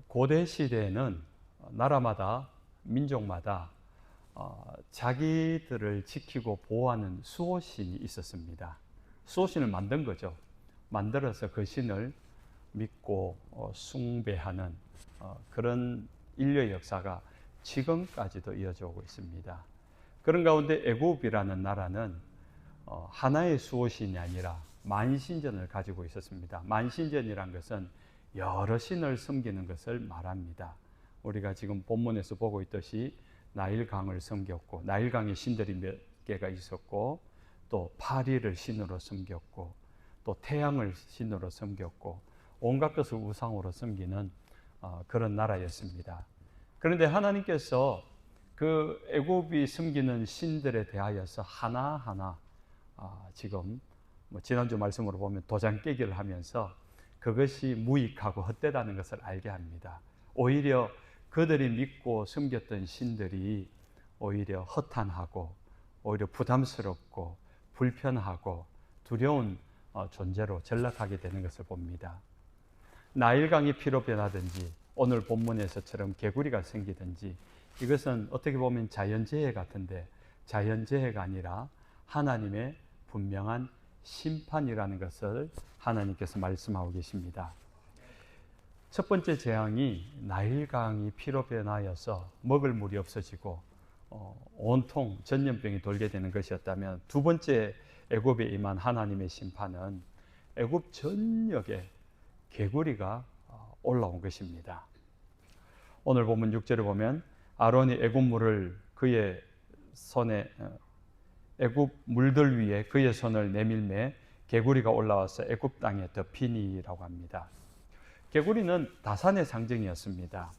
고대 시대에는 나라마다 민족마다 자기들을 지키고 보호하는 수호신이 있었습니다. 수호신을 만든 거죠. 만들어서 그 신을 믿고 숭배하는 그런 인류의 역사가 지금까지도 이어져 오고 있습니다. 그런 가운데 애굽이라는 나라는 하나의 수호신이 아니라 만신전을 가지고 있었습니다. 만신전이란 것은 여러 신을 섬기는 것을 말합니다. 우리가 지금 본문에서 보고 있듯이 나일강을 섬겼고, 나일강에 신들이 몇 개가 있었고, 또 파리를 신으로 섬겼고, 또 태양을 신으로 섬겼고, 온갖 것을 우상으로 섬기는 그런 나라였습니다. 그런데 하나님께서 그 애굽이 섬기는 신들에 대하여서 하나하나 지금 지난주 말씀으로 보면 도장 깨기를 하면서 그것이 무익하고 헛되다는 것을 알게 합니다. 오히려 그들이 믿고 섬겼던 신들이 오히려 허탄하고 오히려 부담스럽고 불편하고 두려운 존재로 전락하게 되는 것을 봅니다. 나일강이 피로 변하든지 오늘 본문에서처럼 개구리가 생기든지 이것은 어떻게 보면 자연재해 같은데 자연재해가 아니라 하나님의 분명한 심판이라는 것을 하나님께서 말씀하고 계십니다. 첫 번째 재앙이 나일강이 피로 변하여서 먹을 물이 없어지고 온통 전염병이 돌게 되는 것이었다면, 두 번째 애굽에 임한 하나님의 심판은 애굽 전역에 개구리가 올라온 것입니다. 오늘 본문 6절에 보면 아론이 애굽 물을 그의 손에 애굽 물들 위에 그의 손을 내밀매 개구리가 올라와서 애굽 땅에 덮이니라고 합니다. 개구리는 다산의 상징이었습니다.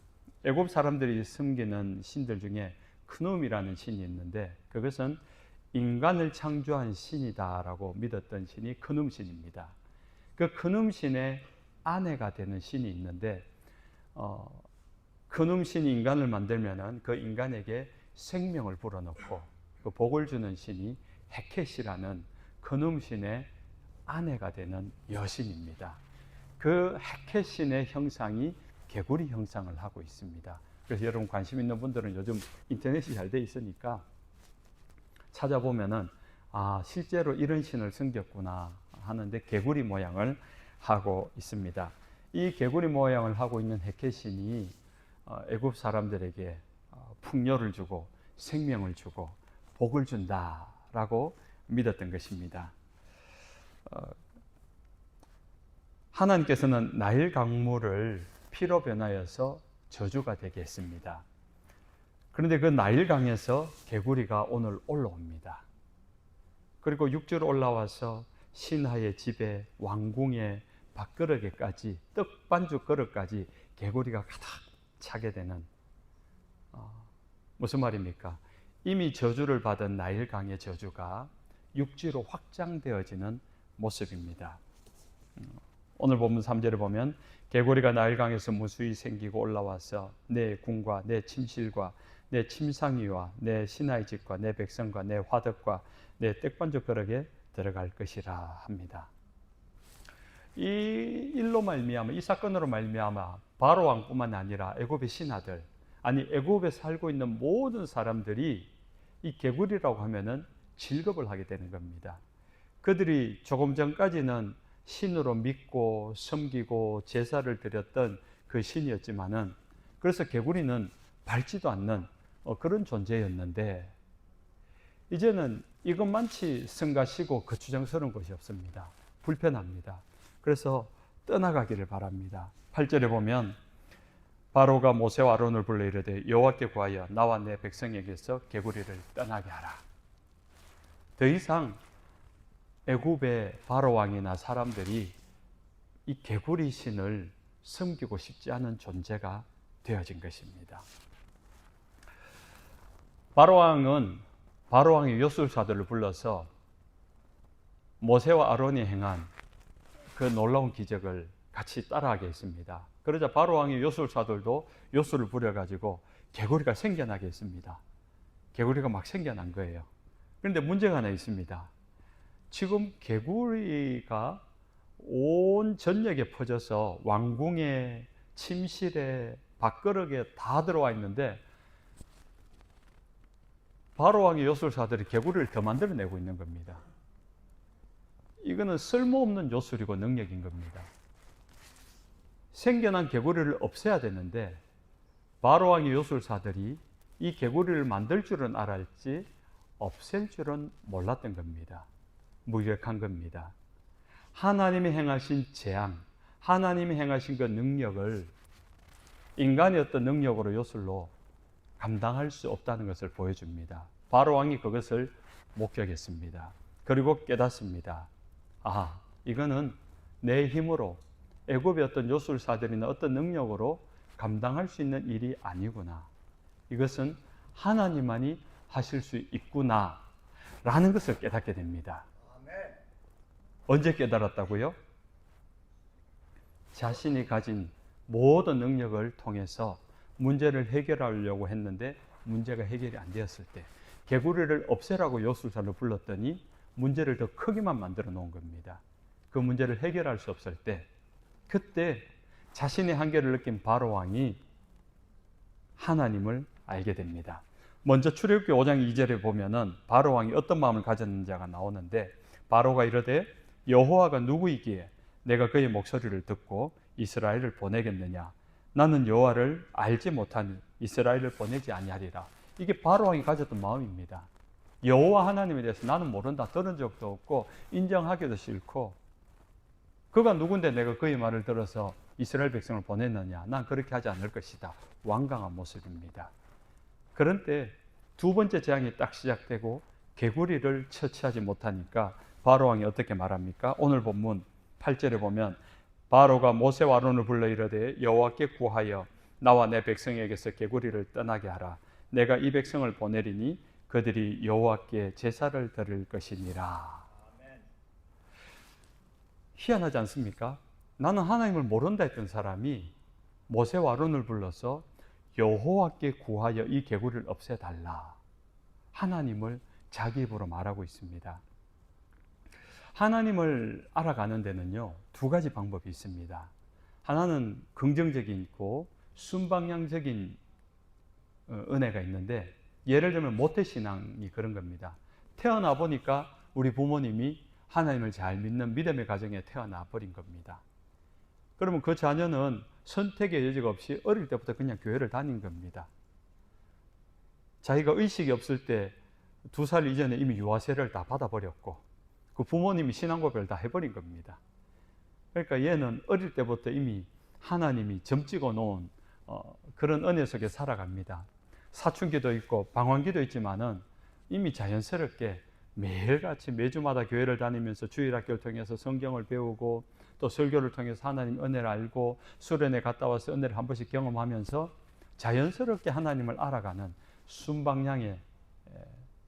애굽 사람들이 섬기는 신들 중에 크눔이라는 신이 있는데 그것은 인간을 창조한 신이다라고 믿었던 신이 크눔 신입니다. 그 크눔 신의 아내가 되는 신이 있는데 크눔 신이 인간을 만들면은 그 인간에게 생명을 불어넣고 그 복을 주는 신이 헤켓이라는 크눔 신의 아내가 되는 여신입니다. 그 헤켓 신의 형상이 개구리 형상을 하고 있습니다. 그래서 여러분 관심 있는 분들은 요즘 인터넷이 잘 돼 있으니까 찾아보면은 실제로 이런 신을 섬겼구나 하는데 개구리 모양을 하고 있습니다. 이 개구리 모양을 하고 있는 헤켓 신이 애굽 사람들에게 풍요를 주고 생명을 주고 복을 준다라고 믿었던 것입니다. 하나님께서는 나일 강물을 피로 변하여서 저주가 되게 했습니다. 그런데 그 나일 강에서 개구리가 오늘 올라옵니다. 그리고 6절 올라와서 신하의 집에 왕궁의 밥그릇에까지 떡반죽 그릇까지 개구리가 가득 차게 되는 무슨 말입니까? 이미 저주를 받은 나일강의 저주가 육지로 확장되어지는 모습입니다. 오늘 본문 3절에 보면 개구리가 나일강에서 무수히 생기고 올라와서 내 궁과 내 침실과 내 침상위와 내 신하의 집과 내 백성과 내 화덕과 내 떡반죽 그릇에 들어갈 것이라 합니다. 이 일로 말미암아, 이 사건으로 말미암아 바로 왕뿐만 아니라 애굽의 신하들, 아니 애굽에 살고 있는 모든 사람들이 이 개구리라고 하면은 질겁을 하게 되는 겁니다. 그들이 조금 전까지는 신으로 믿고 섬기고 제사를 드렸던 그 신이었지만은, 그래서 개구리는 밟지도 않는 그런 존재였는데 이제는 이것만치 성가시고 거추장스러운 것이 없습니다. 불편합니다. 그래서 떠나가기를 바랍니다. 8절에 보면 바로가 모세와 아론을 불러 이르되 여호와께 구하여 나와 내 백성에게서 개구리를 떠나게 하라. 더 이상 애굽의 바로 왕이나 사람들이 이 개구리 신을 섬기고 싶지 않은 존재가 되어진 것입니다. 바로 왕이 요술사들을 불러서 모세와 아론이 행한 그 놀라운 기적을 같이 따라하게 했습니다. 그러자 바로 왕의 요술사들도 요술을 부려가지고 개구리가 생겨나게 했습니다. 개구리가 막 생겨난 거예요. 그런데 문제가 하나 있습니다. 지금 개구리가 온 전역에 퍼져서 왕궁의 침실에 밥그릇에 다 들어와 있는데 바로 왕의 요술사들이 개구리를 더 만들어내고 있는 겁니다. 이거는 쓸모없는 요술이고 능력인 겁니다. 생겨난 개구리를 없애야 되는데 바로 왕의 요술사들이 이 개구리를 만들 줄은 알았지 없앨 줄은 몰랐던 겁니다. 무력한 겁니다. 하나님이 행하신 재앙, 하나님이 행하신 그 능력을 인간의 어떤 능력으로 요술로 감당할 수 없다는 것을 보여줍니다. 바로 왕이 그것을 목격했습니다. 그리고 깨닫습니다. 아, 이거는 내 힘으로 애굽의 어떤 요술사들이나 어떤 능력으로 감당할 수 있는 일이 아니구나. 이것은 하나님만이 하실 수 있구나 라는 것을 깨닫게 됩니다. 언제 깨달았다고요? 자신이 가진 모든 능력을 통해서 문제를 해결하려고 했는데 문제가 해결이 안 되었을 때 개구리를 없애라고 요술사를 불렀더니 문제를 더 크게만 만들어 놓은 겁니다. 그 문제를 해결할 수 없을 때 그때 자신의 한계를 느낀 바로 왕이 하나님을 알게 됩니다. 먼저 출애굽기 5장 2절에 보면은 바로 왕이 어떤 마음을 가졌는지가 나오는데 바로가 이르되 여호와가 누구이기에 내가 그의 목소리를 듣고 이스라엘을 보내겠느냐? 나는 여호와를 알지 못하니 이스라엘을 보내지 아니하리라. 이게 바로 왕이 가졌던 마음입니다. 여호와 하나님에 대해서 나는 모른다. 들은 적도 없고 인정하기도 싫고 그가 누군데 내가 그의 말을 들어서 이스라엘 백성을 보냈느냐? 난 그렇게 하지 않을 것이다. 완강한 모습입니다. 그런데 두 번째 재앙이 딱 시작되고 개구리를 처치하지 못하니까 바로 왕이 어떻게 말합니까? 오늘 본문 8절에 보면 바로가 모세와 아론을 불러 이르되 여호와께 구하여 나와 내 백성에게서 개구리를 떠나게 하라. 내가 이 백성을 보내리니 그들이 여호와께 제사를 드릴 것이니라. 희한하지 않습니까? 나는 하나님을 모른다 했던 사람이 모세와 아론을 불러서 여호와께 구하여 이 개구리를 없애달라. 하나님을 자기 입으로 말하고 있습니다. 하나님을 알아가는 데는요, 두 가지 방법이 있습니다. 하나는 긍정적인 있고 순방향적인 은혜가 있는데 예를 들면 모태신앙이 그런 겁니다. 태어나 보니까 우리 부모님이 하나님을 잘 믿는 믿음의 가정에 태어나 버린 겁니다. 그러면 그 자녀는 선택의 여지가 없이 어릴 때부터 그냥 교회를 다닌 겁니다. 자기가 의식이 없을 때 2살 이전에 이미 유아세를 다 받아버렸고 그 부모님이 신앙고백을 다 해버린 겁니다. 그러니까 얘는 어릴 때부터 이미 하나님이 점 찍어 놓은 그런 은혜 속에 살아갑니다. 사춘기도 있고 방황기도 있지만은 이미 자연스럽게 매일같이 매주마다 교회를 다니면서 주일학교를 통해서 성경을 배우고 또 설교를 통해서 하나님 은혜를 알고 수련회 갔다 와서 은혜를 한 번씩 경험하면서 자연스럽게 하나님을 알아가는 순방향의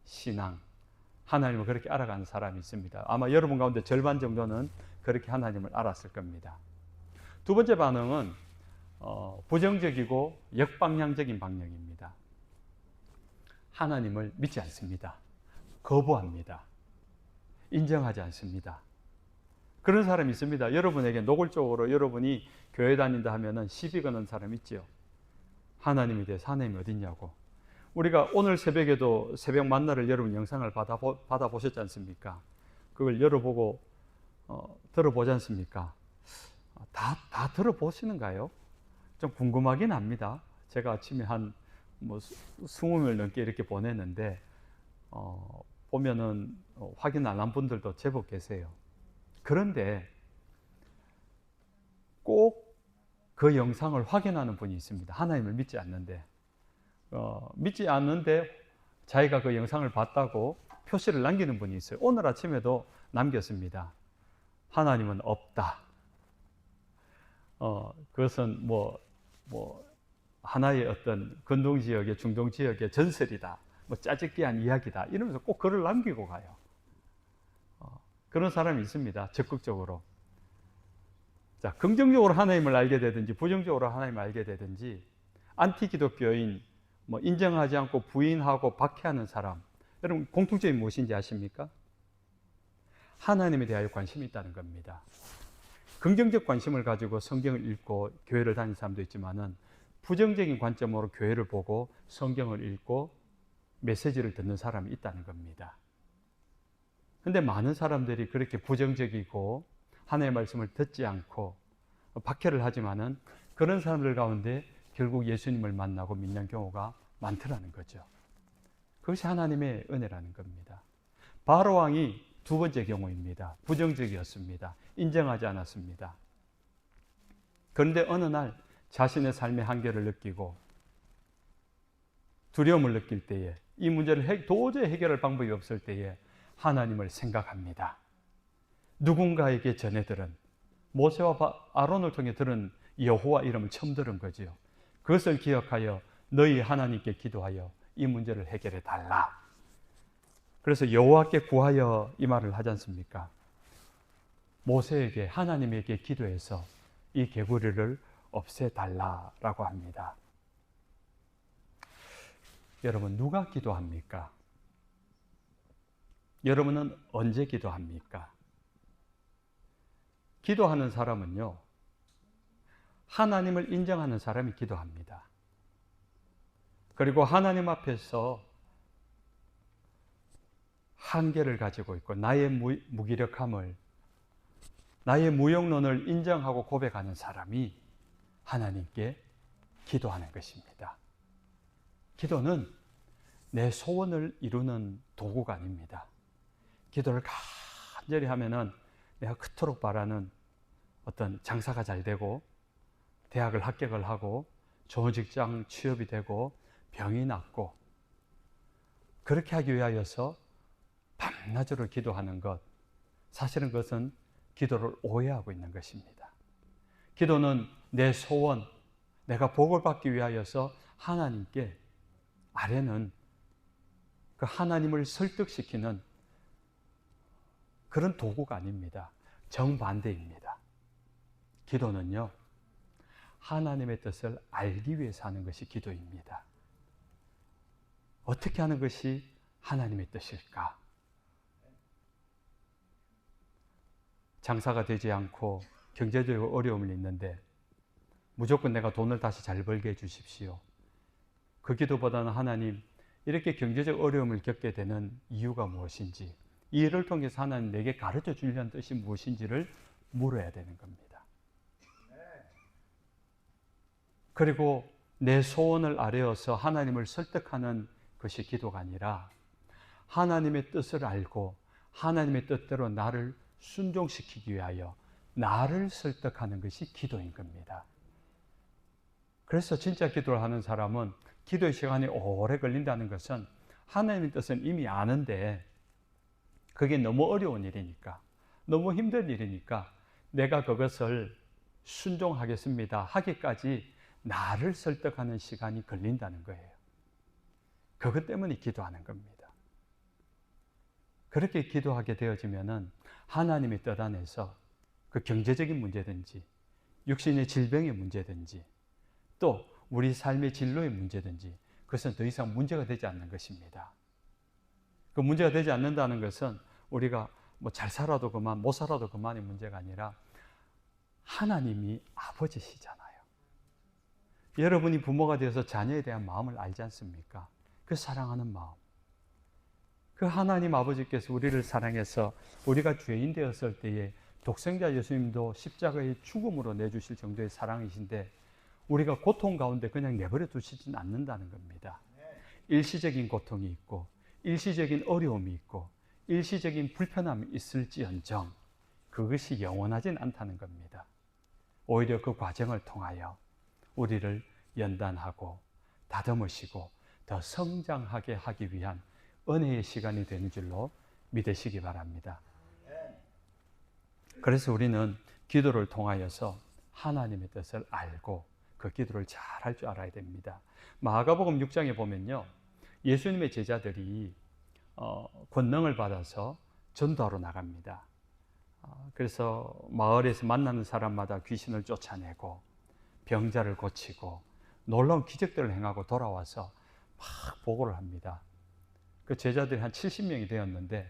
신앙, 하나님을 그렇게 알아가는 사람이 있습니다. 아마 여러분 가운데 절반 정도는 그렇게 하나님을 알았을 겁니다. 두 번째 반응은 부정적이고 역방향적인 방향입니다. 하나님을 믿지 않습니다. 거부합니다. 인정하지 않습니다. 그런 사람이 있습니다. 여러분에게 노골적으로 여러분이 교회 다닌다 하면은 시비 거는 사람 있죠. 하나님에 대해서 하나님이 어딨냐고. 우리가 오늘 새벽에도 새벽 만나를 여러분 영상을 받아보셨지 않습니까? 그걸 열어보고 들어보지 않습니까? 다 들어보시는가요? 좀 궁금하긴 합니다. 제가 아침에 한 20명 넘게 이렇게 보냈는데 보면은 확인 안 한 분들도 제법 계세요. 그런데 꼭 그 영상을 확인하는 분이 있습니다. 하나님을 믿지 않는데 믿지 않는데 자기가 그 영상을 봤다고 표시를 남기는 분이 있어요. 오늘 아침에도 남겼습니다. 하나님은 없다. 그것은 하나의 어떤 근동지역의 중동지역의 전설이다. 짜집기한 이야기다. 이러면서 꼭 글을 남기고 가요. 그런 사람이 있습니다. 적극적으로. 자, 긍정적으로 하나님을 알게 되든지 부정적으로 하나님을 알게 되든지 안티기독교인 인정하지 않고 부인하고 박해하는 사람, 여러분 공통점이 무엇인지 아십니까? 하나님에 대하여 관심이 있다는 겁니다. 긍정적 관심을 가지고 성경을 읽고 교회를 다니는 사람도 있지만은 부정적인 관점으로 교회를 보고 성경을 읽고 메시지를 듣는 사람이 있다는 겁니다. 근데 많은 사람들이 그렇게 부정적이고 하나님의 말씀을 듣지 않고 박해를 하지만은 그런 사람들 가운데 결국 예수님을 만나고 믿는 경우가 많더라는 거죠. 그것이 하나님의 은혜라는 겁니다. 바로 왕이 두 번째 경우입니다. 부정적이었습니다. 인정하지 않았습니다. 그런데 어느 날 자신의 삶의 한계를 느끼고 두려움을 느낄 때에 이 문제를 도저히 해결할 방법이 없을 때에 하나님을 생각합니다. 누군가에게 전해 들은 모세와 아론을 통해 들은 여호와 이름을 처음 들은 거지요. 그것을 기억하여 너희 하나님께 기도하여 이 문제를 해결해 달라. 그래서 여호와께 구하여 이 말을 하지 않습니까? 모세에게 하나님에게 기도해서 이 개구리를 없애달라라고 합니다. 여러분, 누가 기도합니까? 여러분은 언제 기도합니까? 기도하는 사람은요, 하나님을 인정하는 사람이 기도합니다. 그리고 하나님 앞에서 한계를 가지고 있고 나의 무기력함을, 나의 무용론을 인정하고 고백하는 사람이 하나님께 기도하는 것입니다. 기도는 내 소원을 이루는 도구가 아닙니다. 기도를 간절히 하면은 내가 그토록 바라는 어떤 장사가 잘 되고 대학을 합격을 하고 좋은 직장 취업이 되고 병이 낫고 그렇게 하기 위하여서 밤낮으로 기도하는 것, 사실은 그것은 기도를 오해하고 있는 것입니다. 기도는 내 소원, 내가 복을 받기 위하여서 하나님께 아뢰는 그 하나님을 설득시키는 그런 도구가 아닙니다. 정반대입니다. 기도는요, 하나님의 뜻을 알기 위해서 하는 것이 기도입니다. 어떻게 하는 것이 하나님의 뜻일까? 장사가 되지 않고 경제적으로 어려움을 있는데 무조건 내가 돈을 다시 잘 벌게 해주십시오. 그 기도보다는 하나님, 이렇게 경제적 어려움을 겪게 되는 이유가 무엇인지, 이 일을 통해서 하나님 내게 가르쳐 주려는 뜻이 무엇인지를 물어야 되는 겁니다. 그리고 내 소원을 아뢰어서 하나님을 설득하는 것이 기도가 아니라 하나님의 뜻을 알고 하나님의 뜻대로 나를 순종시키기 위하여 나를 설득하는 것이 기도인 겁니다. 그래서 진짜 기도를 하는 사람은 기도의 시간이 오래 걸린다는 것은 하나님의 뜻은 이미 아는데 그게 너무 어려운 일이니까, 너무 힘든 일이니까 내가 그것을 순종하겠습니다 하기까지 나를 설득하는 시간이 걸린다는 거예요. 그것 때문에 기도하는 겁니다. 그렇게 기도하게 되어지면은 하나님의 뜻 안에서 그 경제적인 문제든지 육신의 질병의 문제든지 또 우리 삶의 진로의 문제든지 그것은 더 이상 문제가 되지 않는 것입니다. 그 문제가 되지 않는다는 것은 우리가 뭐 잘 살아도 그만, 못 살아도 그만의 문제가 아니라 하나님이 아버지시잖아요. 여러분이 부모가 되어서 자녀에 대한 마음을 알지 않습니까? 그 사랑하는 마음. 그 하나님 아버지께서 우리를 사랑해서 우리가 죄인 되었을 때에 독생자 예수님도 십자가의 죽음으로 내주실 정도의 사랑이신데 우리가 고통 가운데 그냥 내버려 두시진 않는다는 겁니다. 일시적인 고통이 있고 일시적인 어려움이 있고 일시적인 불편함이 있을지언정 그것이 영원하진 않다는 겁니다. 오히려 그 과정을 통하여 우리를 연단하고 다듬으시고 더 성장하게 하기 위한 은혜의 시간이 되는 줄로 믿으시기 바랍니다. 그래서 우리는 기도를 통하여서 하나님의 뜻을 알고 그 기도를 잘 할 줄 알아야 됩니다. 마가복음 6장에 보면요, 예수님의 제자들이 권능을 받아서 전도하러 나갑니다. 그래서 마을에서 만나는 사람마다 귀신을 쫓아내고 병자를 고치고 놀라운 기적들을 행하고 돌아와서 막 보고를 합니다. 그 제자들이 한 70명이 되었는데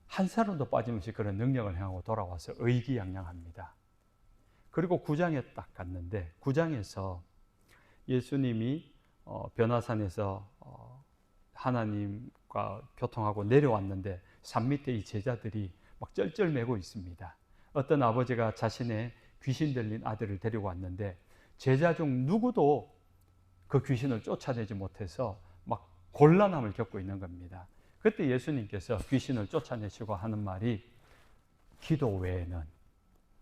한 사람도 빠짐없이 그런 능력을 행하고 돌아와서 의기양양합니다. 그리고 9장에 딱 갔는데 9장에서 예수님이 변화산에서 하나님과 교통하고 내려왔는데 산 밑에 이 제자들이 막 쩔쩔매고 있습니다. 어떤 아버지가 자신의 귀신 들린 아들을 데리고 왔는데 제자 중 누구도 그 귀신을 쫓아내지 못해서 막 곤란함을 겪고 있는 겁니다. 그때 예수님께서 귀신을 쫓아내시고 하는 말이 기도 외에는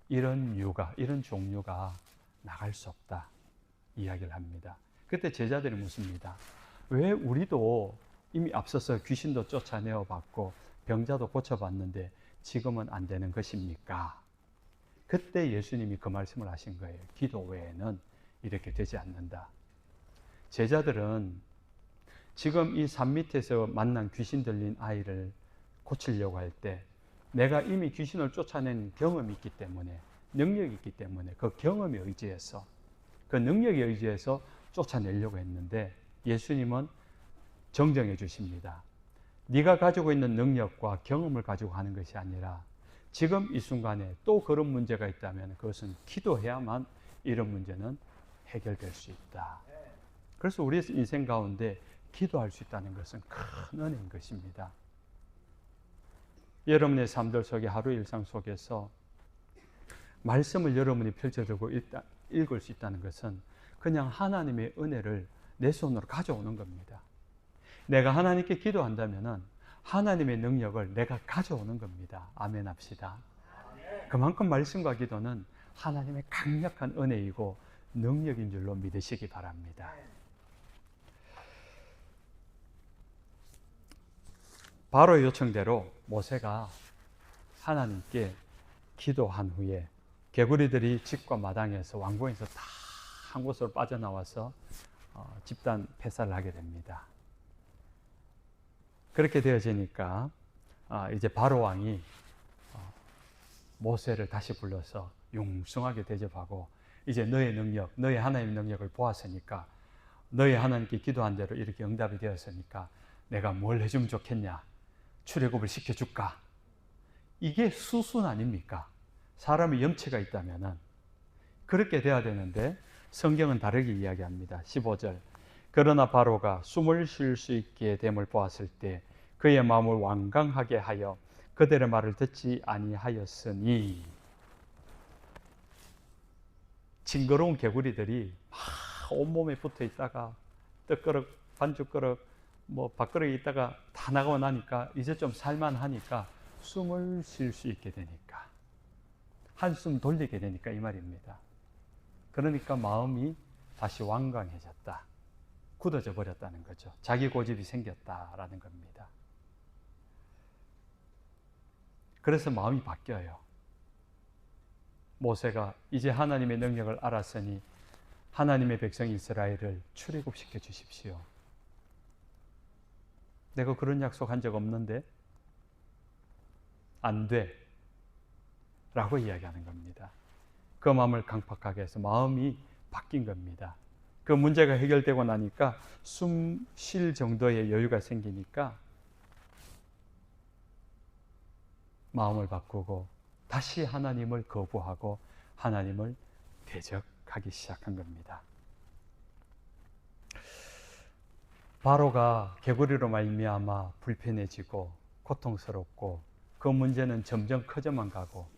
이런 종류가 나갈 수 없다 이야기를 합니다. 그때 제자들이 묻습니다. 왜 우리도 이미 앞서서 귀신도 쫓아내어 봤고 병자도 고쳐봤는데 지금은 안 되는 것입니까? 그때 예수님이 그 말씀을 하신 거예요. 기도 외에는 이렇게 되지 않는다. 제자들은 지금 이 산 밑에서 만난 귀신 들린 아이를 고치려고 할 때 내가 이미 귀신을 쫓아낸 경험이 있기 때문에, 능력이 있기 때문에 그 경험에 의지해서, 그 능력에 의지해서 쫓아내려고 했는데 예수님은 정정해 주십니다. 네가 가지고 있는 능력과 경험을 가지고 하는 것이 아니라 지금 이 순간에 또 그런 문제가 있다면 그것은 기도해야만 이런 문제는 해결될 수 있다. 그래서 우리 인생 가운데 기도할 수 있다는 것은 큰 은혜인 것입니다. 여러분의 삶들 속에, 하루 일상 속에서 말씀을 여러분이 펼쳐들고 읽을 수 있다는 것은 그냥 하나님의 은혜를 내 손으로 가져오는 겁니다. 내가 하나님께 기도한다면 하나님의 능력을 내가 가져오는 겁니다. 아멘 합시다. 그만큼 말씀과 기도는 하나님의 강력한 은혜이고 능력인 줄로 믿으시기 바랍니다. 바로의 요청대로 모세가 하나님께 기도한 후에 개구리들이 집과 마당에서 왕궁에서 다 한 곳으로 빠져나와서 집단 폐사를 하게 됩니다. 그렇게 되어지니까 이제 바로 왕이 모세를 다시 불러서 융숭하게 대접하고 이제 너의 능력, 너의 하나님의 능력을 보았으니까, 너의 하나님께 기도한 대로 이렇게 응답이 되었으니까 내가 뭘 해주면 좋겠냐? 출애굽을 시켜줄까? 이게 수순 아닙니까? 사람의 염치가 있다면 그렇게 돼야 되는데 성경은 다르게 이야기합니다. 15절. 그러나 바로가 숨을 쉴 수 있게 됨을 보았을 때 그의 마음을 완강하게 하여 그들의 말을 듣지 아니하였으니, 징그러운 개구리들이 막 온몸에 붙어 있다가 떡그릇, 반죽그릇, 밥그릇에 있다가 다 나가고 나니까 이제 좀 살만하니까 숨을 쉴 수 있게 되니까, 한숨 돌리게 되니까 이 말입니다. 그러니까 마음이 다시 완강해졌다. 굳어져 버렸다는 거죠. 자기 고집이 생겼다라는 겁니다. 그래서 마음이 바뀌어요. 모세가 이제 하나님의 능력을 알았으니 하나님의 백성 이스라엘을 출애굽시켜 주십시오. 내가 그런 약속한 적 없는데 안 돼 라고 이야기하는 겁니다. 그 마음을 강팍하게 해서 마음이 바뀐 겁니다. 그 문제가 해결되고 나니까 숨 쉴 정도의 여유가 생기니까 마음을 바꾸고 다시 하나님을 거부하고 하나님을 대적하기 시작한 겁니다. 바로가 개구리로 말미암아 불편해지고 고통스럽고 그 문제는 점점 커져만 가고,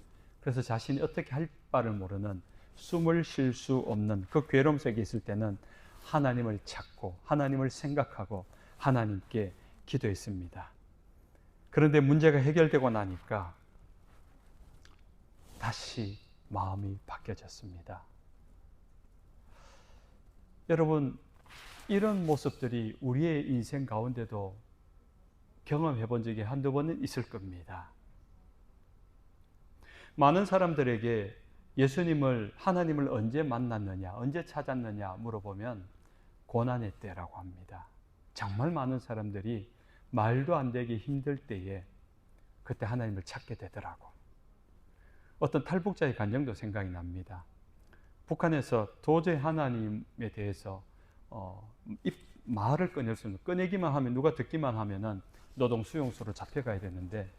그래서 자신이 어떻게 할 바를 모르는, 숨을 쉴 수 없는 그 괴로움 속에 있을 때는 하나님을 찾고 하나님을 생각하고 하나님께 기도했습니다. 그런데 문제가 해결되고 나니까 다시 마음이 바뀌어졌습니다. 여러분, 이런 모습들이 우리의 인생 가운데도 경험해 본 적이 한두 번은 있을 겁니다. 많은 사람들에게 예수님을, 하나님을 언제 만났느냐, 언제 찾았느냐 물어보면 고난의 때라고 합니다. 정말 많은 사람들이 말도 안 되게 힘들 때에 그때 하나님을 찾게 되더라고. 어떤 탈북자의 간증도 생각이 납니다. 북한에서 도저히 하나님에 대해서 말을 꺼낼 수 없는, 꺼내기만 하면, 누가 듣기만 하면은 노동 수용소로 잡혀가야 되는데,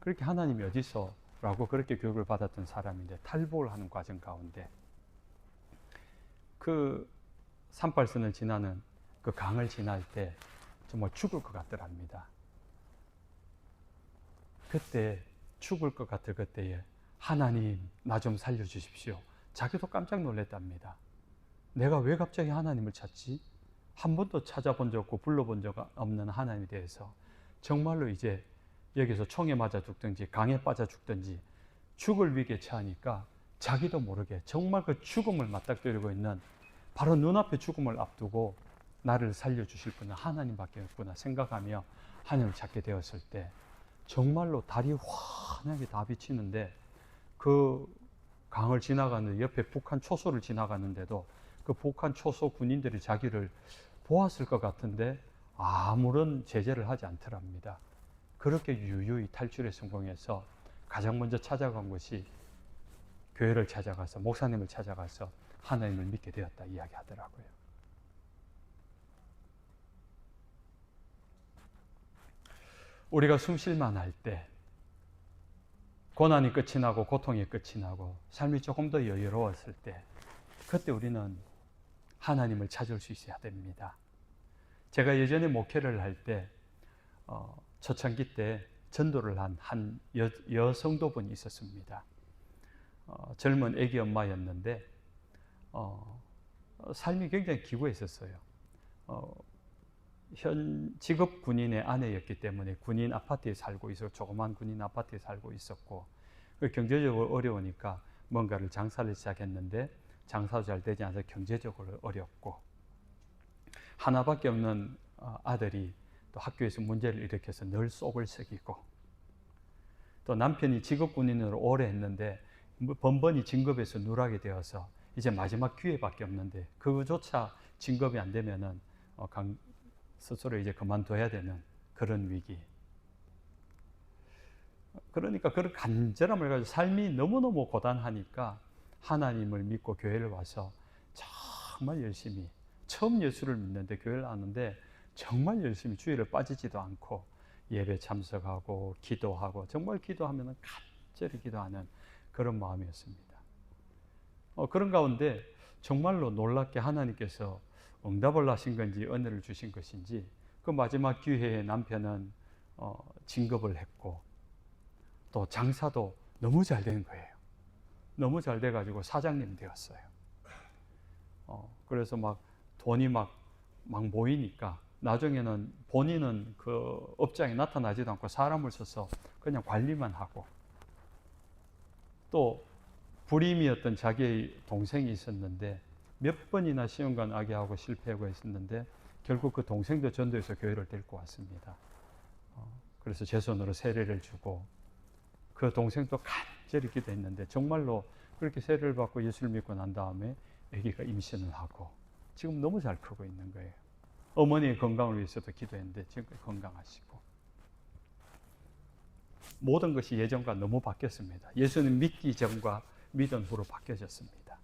그렇게 하나님이 어디서 라고 그렇게 교육을 받았던 사람인데 탈북을 하는 과정 가운데 그 38선을 지나는 그 강을 지날 때 정말 죽을 것 같더랍니다. 그때 죽을 것 같을 그때에 하나님 나 좀 살려주십시오. 자기도 깜짝 놀랐답니다. 내가 왜 갑자기 하나님을 찾지? 한 번도 찾아본 적 없고 불러본 적 없는 하나님에 대해서 정말로 이제 여기서 총에 맞아 죽든지 강에 빠져 죽든지 죽을 위기에 처하니까 자기도 모르게 정말 그 죽음을 맞닥뜨리고 있는 바로 눈앞에 죽음을 앞두고 나를 살려주실 분은 하나님밖에 없구나 생각하며 하나님을 찾게 되었을 때 정말로 달이 환하게 다 비치는데 그 강을 지나가는 옆에 북한 초소를 지나가는데도 그 북한 초소 군인들이 자기를 보았을 것 같은데 아무런 제재를 하지 않더랍니다. 그렇게 유유히 탈출에 성공해서 가장 먼저 찾아간 것이 교회를 찾아가서 목사님을 찾아가서 하나님을 믿게 되었다 이야기하더라고요. 우리가 숨 쉴만 할 때 고난이 끝이 나고 고통이 끝이 나고 삶이 조금 더 여유로웠을 때 그때 우리는 하나님을 찾을 수 있어야 됩니다. 제가 예전에 목회를 할 때 초창기 때 전도를 한 여성도분이 있었습니다. 젊은 아기 엄마였는데 삶이 굉장히 기구했었어요. 현 직업 군인의 아내였기 때문에 군인 아파트에 살고 있었고 조그만 군인 아파트에 살고 있었고 경제적으로 어려우니까 뭔가를 장사를 시작했는데 장사도 잘 되지 않아서 경제적으로 어렵고 하나밖에 없는 아들이 또 학교에서 문제를 일으켜서 늘 속을 썩이고 또 남편이 직업 군인으로 오래 했는데 번번이 진급에서 누락이 되어서 이제 마지막 기회밖에 없는데 그조차 진급이 안 되면은 스스로 이제 그만둬야 되는 그런 위기. 그러니까 그런 간절함을 가지고 삶이 너무너무 고단하니까 하나님을 믿고 교회를 와서 정말 열심히 처음 예수를 믿는데 교회를 왔는데 정말 열심히 주일을 빠지지도 않고 예배 참석하고 기도하고 정말 기도하면 간절히 기도하는 그런 마음이었습니다. 그런 가운데 정말로 놀랍게 하나님께서 응답을 하신 건지 은혜를 주신 것인지 그 마지막 기회에 남편은 진급을 했고 또 장사도 너무 잘 된 거예요. 너무 잘 돼가지고 사장님 되었어요. 그래서 막 돈이 막 모이니까 나중에는 본인은 그 업장에 나타나지도 않고 사람을 써서 그냥 관리만 하고 또 불임이었던 자기의 동생이 있었는데 몇 번이나 시험관 악의하고 실패하고 했었는데 결국 그 동생도 전도해서 교회를 데리고 왔습니다. 그래서 제 손으로 세례를 주고 그 동생도 간절히 기도했는데 정말로 그렇게 세례를 받고 예수를 믿고 난 다음에 아기가 임신을 하고 지금 너무 잘 크고 있는 거예요. 어머니의 건강을 위해서도 기도했는데 지금 건강하시고 모든 것이 예전과 너무 바뀌었습니다. 예수는 믿기 전과 믿은 후로 바뀌어졌습니다.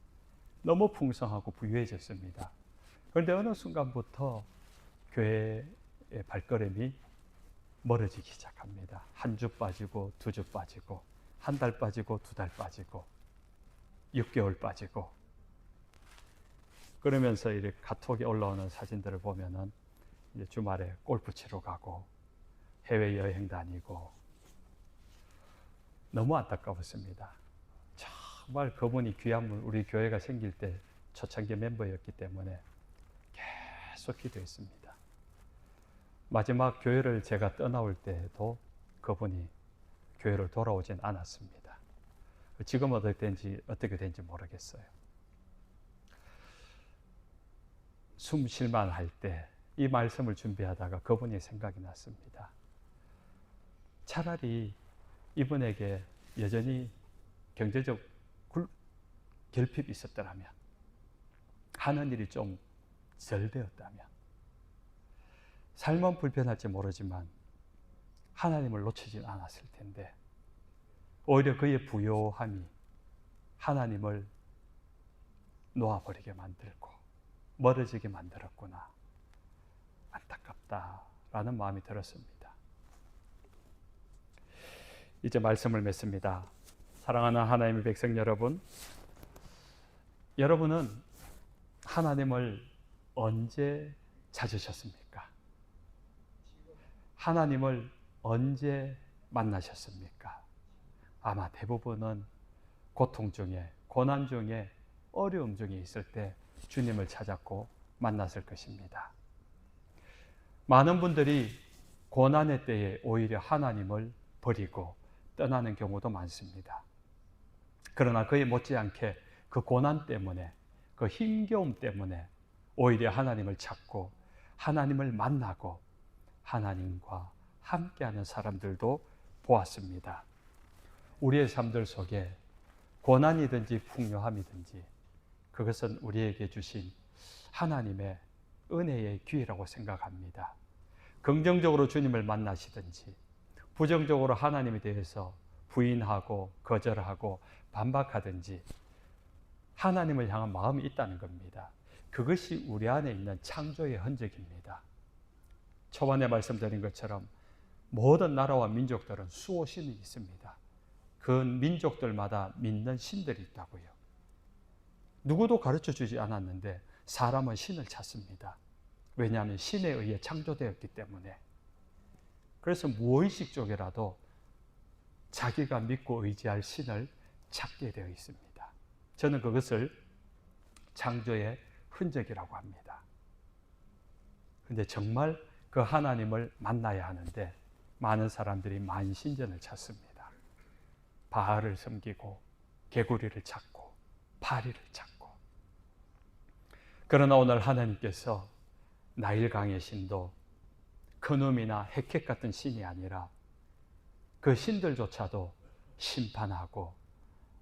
너무 풍성하고 부유해졌습니다. 그런데 어느 순간부터 교회의 발걸음이 멀어지기 시작합니다. 한 주 빠지고 두 주 빠지고 한 달 빠지고 두 달 빠지고 6개월 빠지고 그러면서 이렇게 카톡에 올라오는 사진들을 보면은 이제 주말에 골프 치러 가고 해외 여행 다니고 너무 안타까웠습니다. 정말 그분이 귀한 분, 우리 교회가 생길 때 초창기 멤버였기 때문에 계속 기도했습니다. 마지막 교회를 제가 떠나올 때도 그분이 교회를 돌아오진 않았습니다. 지금 어떻게 된지 모르겠어요. 숨 쉴만 할 때 이 말씀을 준비하다가 그분이 생각이 났습니다. 차라리 이분에게 여전히 경제적 결핍이 있었더라면 하는 일이 좀 덜 되었다면 삶은 불편할지 모르지만 하나님을 놓치지 않았을 텐데 오히려 그의 부요함이 하나님을 놓아버리게 만들고 멀어지게 만들었구나. 안타깝다라는 마음이 들었습니다. 이제 말씀을 맺습니다. 사랑하는 하나님의 백성 여러분, 여러분은 하나님을 언제 찾으셨습니까? 하나님을 언제 만나셨습니까? 아마 대부분은 고통 중에, 고난 중에, 어려움 중에 있을 때 주님을 찾았고 만났을 것입니다. 많은 분들이 고난의 때에 오히려 하나님을 버리고 떠나는 경우도 많습니다. 그러나 그에 못지않게 그 고난 때문에, 그 힘겨움 때문에 오히려 하나님을 찾고 하나님을 만나고 하나님과 함께하는 사람들도 보았습니다. 우리의 삶들 속에 고난이든지 풍요함이든지 그것은 우리에게 주신 하나님의 은혜의 기회라고 생각합니다. 긍정적으로 주님을 만나시든지 부정적으로 하나님에 대해서 부인하고 거절하고 반박하든지 하나님을 향한 마음이 있다는 겁니다. 그것이 우리 안에 있는 창조의 흔적입니다. 초반에 말씀드린 것처럼 모든 나라와 민족들은 수호신이 있습니다. 그 민족들마다 믿는 신들이 있다고요. 누구도 가르쳐 주지 않았는데 사람은 신을 찾습니다. 왜냐하면 신에 의해 창조되었기 때문에. 그래서 무의식적이라도 자기가 믿고 의지할 신을 찾게 되어 있습니다. 저는 그것을 창조의 흔적이라고 합니다. 그런데 정말 그 하나님을 만나야 하는데 많은 사람들이 만신전을 찾습니다. 바알을 섬기고 개구리를 찾고 파리를 찾고. 그러나 오늘 하나님께서 나일강의 신도 그놈이나 헤켓 같은 신이 아니라 그 신들조차도 심판하고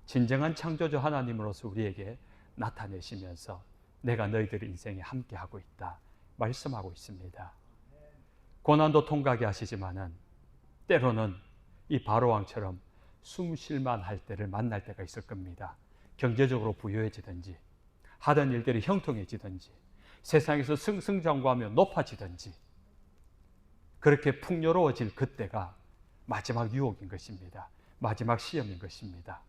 진정한 창조주 하나님으로서 우리에게 나타내시면서 내가 너희들의 인생에 함께하고 있다 말씀하고 있습니다. 고난도 통과하게 하시지만은 때로는 이 바로왕처럼 숨 쉴만 할 때를 만날 때가 있을 겁니다. 경제적으로 부유해지든지 하던 일들이 형통해지든지 세상에서 승승장구하며 높아지든지 그렇게 풍요로워질 그때가 마지막 유혹인 것입니다. 마지막 시험인 것입니다.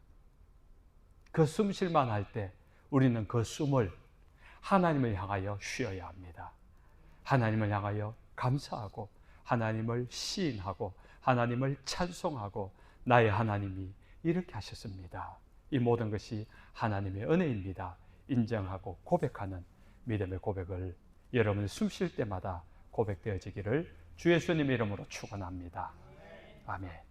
그 숨 쉴만 할 때 우리는 그 숨을 하나님을 향하여 쉬어야 합니다. 하나님을 향하여 감사하고 하나님을 시인하고 하나님을 찬송하고 나의 하나님이 이렇게 하셨습니다. 이 모든 것이 하나님의 은혜입니다. 인정하고 고백하는 믿음의 고백을 여러분이 숨 쉴 때마다 고백되어지기를 주 예수님의 이름으로 축원합니다. 아멘.